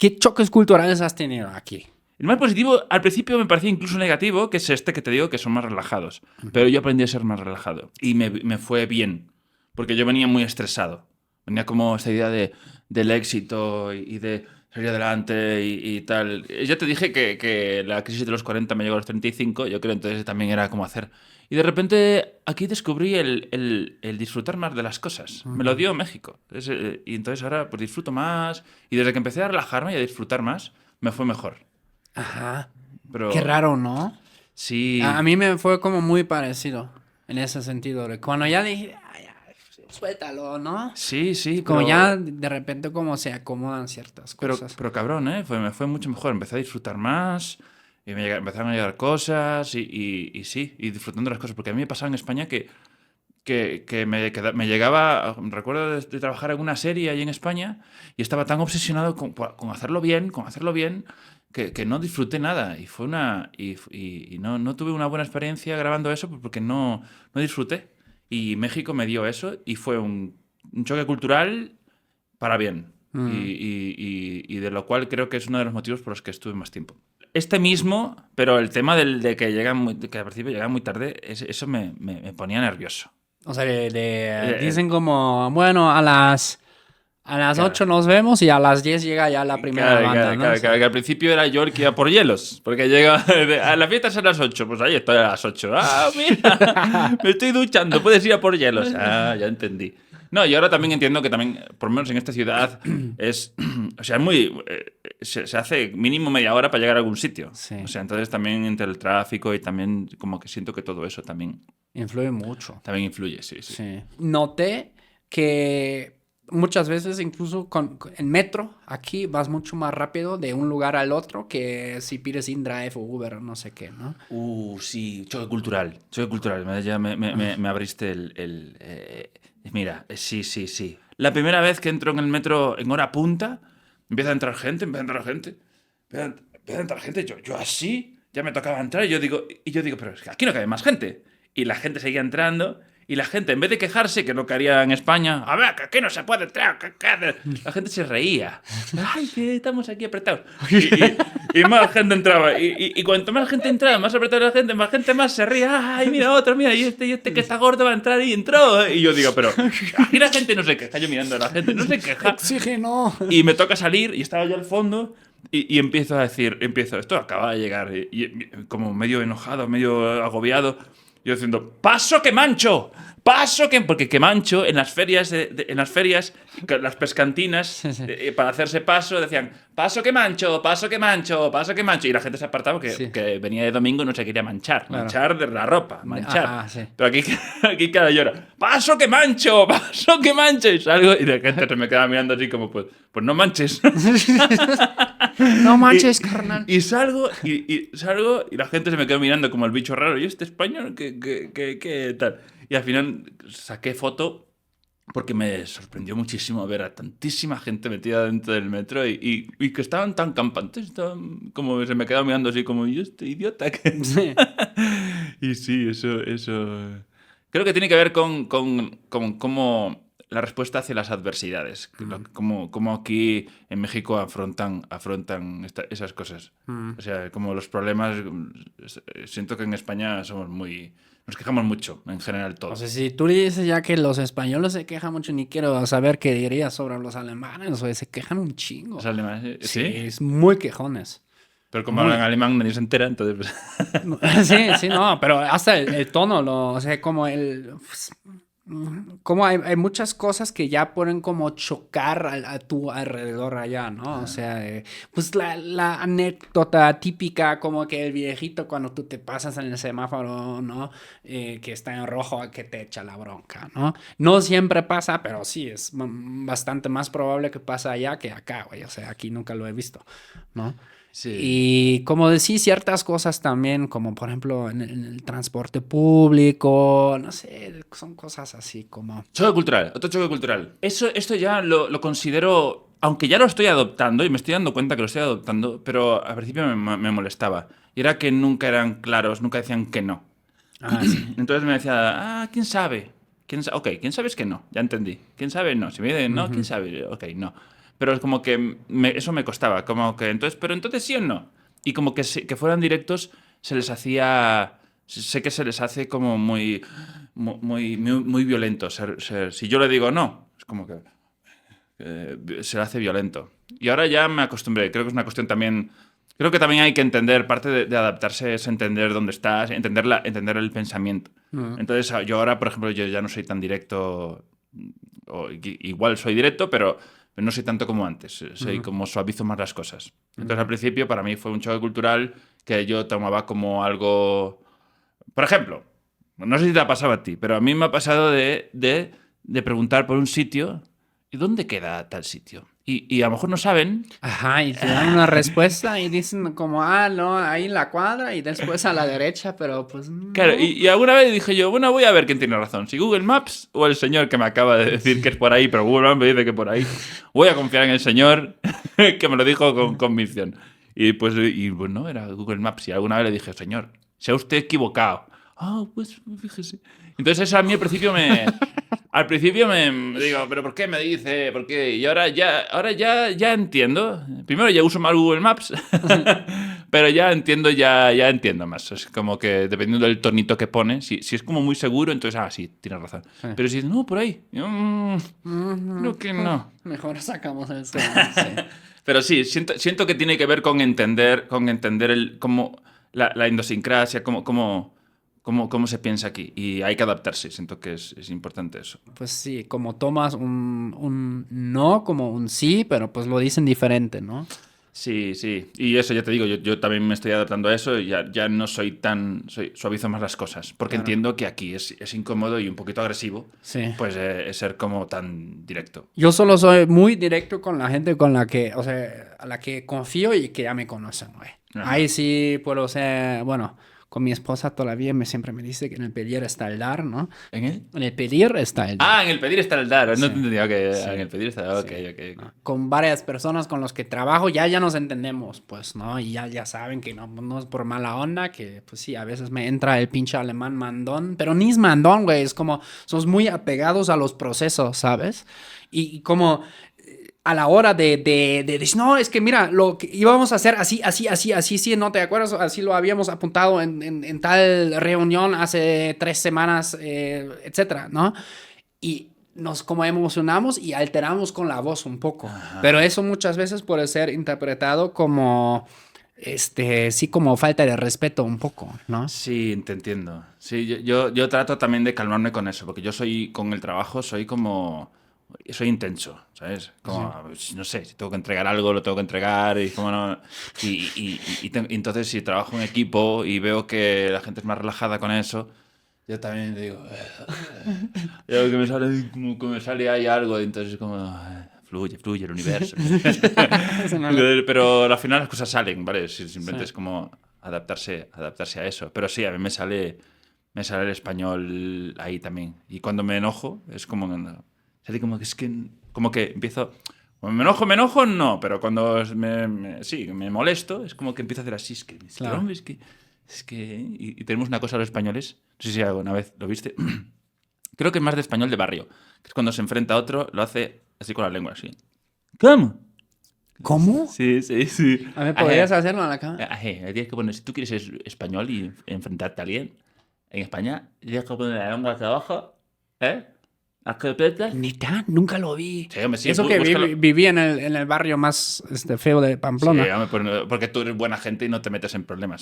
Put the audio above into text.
¿Qué choques culturales has tenido aquí? El más positivo, al principio me parecía incluso negativo, que es este que te digo, que son más relajados. Pero yo aprendí a ser más relajado. Y me fue bien. Porque yo venía muy estresado. Venía como esta idea del éxito y de salir adelante y tal. Ya te dije que la crisis de los 40 me llegó a los 35. Yo creo entonces también era como hacer. Y de repente aquí descubrí el disfrutar más de las cosas. Me lo dio México. Y entonces ahora pues disfruto más. Y desde que empecé a relajarme y a disfrutar más, me fue mejor. Ajá. Pero Qué raro, ¿no? sí, A mí me fue como muy parecido en ese sentido. De cuando ya dije, "Ay, ya, suéltalo, ¿no? sí, Como pero, ya de repente como se acomodan ciertas cosas. pero cabrón, ¿eh? Me fue mucho mejor. Empecé a disfrutar más y empezaron a llegar cosas y sí, y disfrutando las cosas. Porque a mí me pasaba en España que me llegaba, recuerdo de trabajar en una serie ahí en España y estaba tan obsesionado con hacerlo bien, que no disfruté nada. Y fue y no tuve una buena experiencia grabando eso porque no disfruté. Y México me dio eso y fue un choque cultural para bien. Y de lo cual creo que es uno de los motivos por los que estuve más tiempo. Este mismo, pero el tema de que que al principio llegan muy tarde, eso me ponía nervioso. O sea, Eh, dicen como, bueno, a las Claro. 8 nos vemos y a las 10 llega ya la primera banda, ¿no? O sea, Que al principio era yo el que iba por hielos, porque llega a la fiesta es a las 8, pues ahí estoy a las 8. Ah, mira, me estoy duchando, puedes ir a por hielos. Ah, ya entendí. No, y ahora también entiendo que también, por lo menos en esta ciudad, o sea, se hace mínimo media hora para llegar a algún sitio. Sí. O sea, entonces también entre el tráfico y también como que siento que todo eso también influye mucho. influye, sí. Sí. Noté que muchas veces incluso en metro aquí vas mucho más rápido de un lugar al otro que si pides InDrive o Uber o no sé qué, ¿no? Sí, choque cultural. Choque cultural. Ya me abriste mira, sí. La primera vez que entro en el metro en hora punta, empieza a entrar gente. Empieza a entrar gente. Yo así, ya me tocaba entrar y yo digo, pero es que aquí no cabe más gente. Y la gente seguía entrando. Y la gente, en vez de quejarse, que no quería en España, a ver, que aquí no se puede entrar, la gente se reía. Ay, que estamos aquí apretados. Y más gente entraba. Y cuanto más gente entraba, más apretada la gente, más gente más se ría. Ay, mira otro, mira, y este que está gordo va a entrar y entró. Y yo digo, pero aquí la gente no se queja. Yo mirando a la gente, no se queja. Oxígeno. Y me toca salir y estaba yo al fondo y empiezo a decir, esto acaba de llegar. Y como medio enojado, medio agobiado. Yo diciendo, ¡paso que mancho! ¡Paso que...! Porque que mancho, en las ferias, las pescantinas, para hacerse paso, decían, ¡paso que mancho! ¡Paso que mancho! ¡Paso que mancho! Y la gente se apartaba que venía de domingo y no se quería manchar. Claro. Manchar de la ropa, manchar. Ajá, sí. Pero aquí cada llora, ¡paso que mancho! ¡Paso que mancho! Y salgo y de gente se me queda mirando así como, pues no manches. No manches, carnal. Y salgo y la gente se me quedó mirando como el bicho raro. ¿Y este español? ¿Qué tal? Y al final saqué foto porque me sorprendió muchísimo ver a tantísima gente metida dentro del metro y que estaban tan campantes, como se me quedaba mirando así como, ¿y este idiota? Sí. Y sí, eso... Creo que tiene que ver con cómo la respuesta hacia las adversidades. Cómo aquí en México afrontan esas cosas. O sea, como los problemas... Siento que en España nos quejamos mucho, en general, O todos. sea, si tú dices ya que los españoles se quejan mucho, ni quiero saber qué dirías sobre los alemanes, o sea, se quejan un chingo. ¿Los alemanes? Sí, ¿Sí? es muy quejones. Pero como hablan alemán nadie se entera, entonces... Sí, no, pero hasta el tono, o sea, como como hay muchas cosas que ya pueden como chocar a tu alrededor allá, ¿no? O sea, pues la anécdota típica como que el viejito cuando tú te pasas en el semáforo, ¿no? Que está en rojo, que te echa la bronca, ¿no? No siempre pasa, pero sí, es bastante más probable que pase allá que acá, güey. O sea, aquí nunca lo he visto, ¿no? Sí. Y como decís, ciertas cosas también, como por ejemplo en el transporte público, no sé, son cosas así como... Choque cultural, otro choque cultural. Esto ya lo considero, aunque ya lo estoy adoptando y me estoy dando cuenta que lo estoy adoptando, pero al principio me molestaba. Y era que nunca eran claros, nunca decían que no. Sí. Entonces me decía, ¿quién sabe? Ok, ¿quién sabe es que no? Ya entendí. ¿Quién sabe? No. Si me dicen no, ¿quién sabe? Ok, no. pero es como que eso me costaba, como que entonces, pero entonces sí o no. Y como que fueran directos se les hacía, sé que se les hace como muy violento. Si yo le digo no, es como que se le hace violento. Y ahora ya me acostumbré, creo que es una cuestión también. Creo que también hay que entender, parte de adaptarse es entender dónde estás, entender el pensamiento. Entonces, yo ahora, por ejemplo, yo ya no soy tan directo, igual soy directo, pero no soy tanto como antes. Soy como suavizo más las cosas. Entonces, al principio, para mí fue un choque cultural que yo tomaba como algo. Por ejemplo, no sé si te ha pasado a ti, pero a mí me ha pasado de preguntar por un sitio y ¿dónde queda tal sitio? Y a lo mejor no saben. Ajá, y te dan una respuesta y dicen como, no, ahí en la cuadra y después a la derecha, pero pues no. Claro, y alguna vez dije yo, bueno, voy a ver quién tiene razón, si Google Maps o el señor que me acaba de decir que es por ahí, pero Google Maps me dice que por ahí. Voy a confiar en el señor que me lo dijo con convicción. Y pues no, era Google Maps. Y alguna vez le dije, señor, se ha usted equivocado. Pues fíjese. Entonces eso a mí al principio me digo, pero ¿por qué me dice? ¿Por qué? Y ahora ya entiendo. Primero ya uso más Google Maps, pero ya entiendo más. Es como que dependiendo del tonito que pone, si es como muy seguro, entonces, sí, tienes razón. Sí. Pero si no, por ahí, creo que no. Mejor sacamos el sí. Pero sí, siento que tiene que ver con entender cómo la idiosincrasia, cómo se piensa aquí. Y hay que adaptarse. Siento que es importante eso. Pues sí, como tomas un no como un sí, pero pues lo dicen diferente, ¿no? Sí. Y eso ya te digo, yo también me estoy adaptando a eso y ya no suavizo más las cosas. Porque entiendo que aquí es incómodo y un poquito agresivo. Sí. Pues es ser como tan directo. Yo solo soy muy directo con la gente con la que, o sea, a la que confío y que ya me conocen, güey. Ahí sí puedo ser, bueno, con mi esposa todavía siempre me dice que en el pedir está el dar, ¿no? ¿En el? En el pedir está el dar. En el pedir está el dar. No te entendía que en el pedir está. Ok. Con varias personas con las que trabajo ya nos entendemos, pues, ¿no? Y ya saben que no es por mala onda, que pues sí, a veces me entra el pinche alemán mandón, pero ni es mandón, güey, es como, somos muy apegados a los procesos, ¿sabes? Y como a la hora de decir, no, es que mira, lo que íbamos a hacer así, sí, ¿no te acuerdas? Así lo habíamos apuntado en tal reunión hace 3 semanas, etcétera, ¿no? Y nos como emocionamos y alteramos con la voz un poco. Ajá. Pero eso muchas veces puede ser interpretado como, sí, como falta de respeto un poco, ¿no? Sí, te entiendo. Sí, yo trato también de calmarme con eso, porque yo con el trabajo soy intenso, ¿sabes? Como, sí. No sé, si tengo que entregar algo, lo tengo que entregar y como no... Y entonces si trabajo en equipo y veo que la gente es más relajada con eso, yo también digo... Yo que me sale ahí algo, y entonces como... Fluye el universo. Pero al final las cosas salen, ¿vale? Simplemente es como adaptarse a eso. Pero sí, a mí me sale el español ahí también. Y cuando me enojo, es como... Como que empiezo... Cuando me enojo, no, pero cuando me molesto, es como que empiezo a hacer así, claro. Y tenemos una cosa a los españoles, no sé si alguna vez lo viste, creo que es más de español de barrio, que es cuando se enfrenta a otro, lo hace así con la lengua, así. ¿Cómo? ¿Cómo? Sí. A ver, ¿podrías hacerlo a la cámara? Tienes que poner, si tú quieres ser español y enfrentarte a alguien en España, tienes que poner la lengua hacia abajo, ¿Neta? Nunca lo vi. Sí, eso que viví en el barrio más feo de Pamplona. Sí, porque tú eres buena gente y no te metes en problemas.